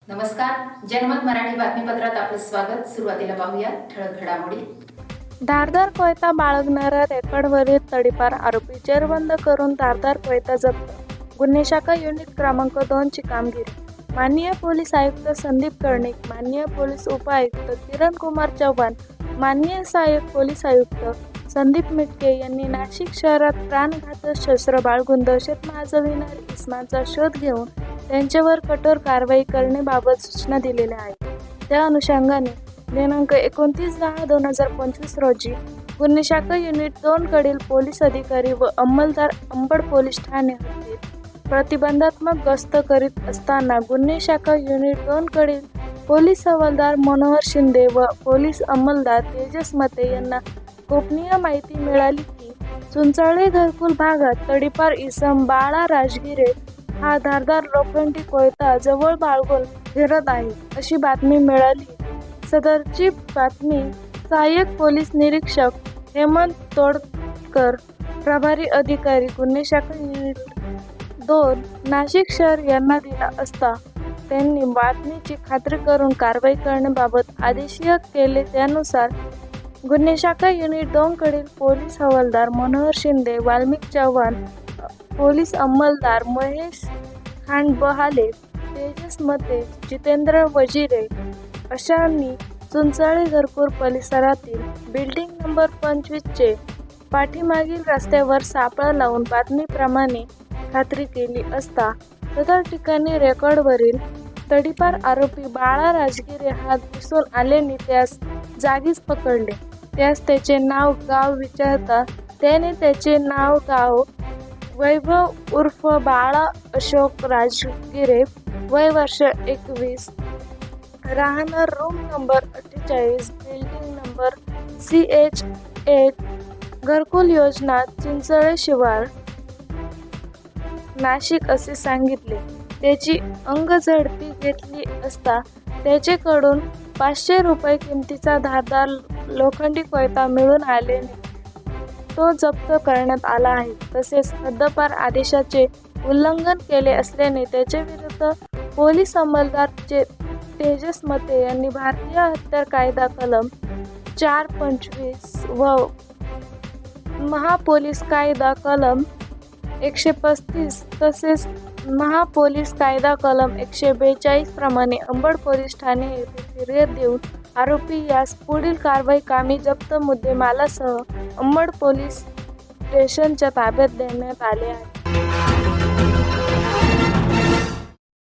नमस्कार. जनमत मराठी बातमीपत्रात आपलं स्वागत. सुरुवातीला पाहूया ठळक घडामोडी. धारदार कोयता बाळगणारा रेकॉर्डवरील तडीपार आरोपी जेरबंद करून धारदार कोयता जप्त. गुन्हे शाखा युनिट क्रमांक 2 ची कामगिरी. माननीय पोलीस आयुक्त संदीप कर्णिक, माननीय पोलीस उपायुक्त किरण कुमार चव्हाण, माननीय सहाय्यक पोलीस आयुक्त संदीप मिटके यांनी नाशिक शहरात प्राणघातक शस्त्र बाळगून दहशत माजविणाऱ्या इसमांचा शोध घेऊन त्यांच्यावर कठोर कारवाई करण्याबाबत सूचना दिलेल्या आहेत. त्या अनुषंगाने दिनांक 29/10/2025 रोजी गुन्हे शाखा युनिट 2 कडील पोलीस अधिकारी व अंमलदार अंबड पोलीस ठाणे हद्दीत प्रतिबंधात्मक गस्त करीत असताना गुन्हे शाखा युनिट 2 कडील पोलीस हवालदार मनोहर शिंदे व पोलीस अंमलदार तेजस मते यांना गोपनीय माहिती मिळाली की चुंचाळे घरकुल भागात तडीपार इसम बाळा राजगिरे हा धारदार लोखंडी कोयता जवळ बाळगून फिरत आहे अशी बातमी मिळाली. सदरची बातमी सहाय्यक पोलीस निरीक्षक हेमंत तोडकर, प्रभारी अधिकारी गुन्हे शाखा युनिट 2 नाशिक शहर यांना दिला असता त्यांनी बातमीची खात्री करून कारवाई करण्याबाबत आदेश केले. त्यानुसार गुन्हे शाखा युनिट 2 कडील पोलीस हवालदार मनोहर शिंदे, वाल्मिक चव्हाण, पोलीस अंमलदार महेश खांडबहाले, तेजस मते, जितेंद्र वजिरे अशांनी चुंचाळे घरकुल परिसरातील बिल्डिंग नंबर 25 चे पाठीमागील रस्त्यावर सापळा लावून बातमीप्रमाणे खात्री केली असता सदर ठिकाणी रेकॉर्डवरील तडीपार आरोपी बाळा राजगिरे हा दिसून आल्याने त्यास जागीच पकडले. त्यास त्याचे नाव गाव विचारता त्याने त्याचे नाव गाव वैभव उर्फ बाळा अशोक राजगिरे, वय वर्ष 21, राहणार room number 48, building number CH8, घरकुल योजना, चिंचळे शिवार, नाशिक असे सांगितले. त्याची अंगझडती घेतली असता त्याच्याकडून 500 रुपये किमतीचा धारदार लोखंडी कोयता मिळून आल्याने तो जप्त करण्यात आला आहे. तसेच हद्दपार आदेशाचे उल्लंघन केले असल्याने त्याच्याविरुद्ध पोलीस अंमलदार तेजस मते यांनी भारतीय हत्यार कायदा कलम 425 व महापोलीस कायदा कलम 135 तसेच महापोलीस कायदा कलम 142 प्रमाणे अंबड पोलीस ठाणे येथे फिर्याद देऊन आरोपी यास पुढील कारवाई कामी जप्त मुद्देमालासह अंबड पोलीस स्टेशनच्या ताब्यात देण्यात आले आहे.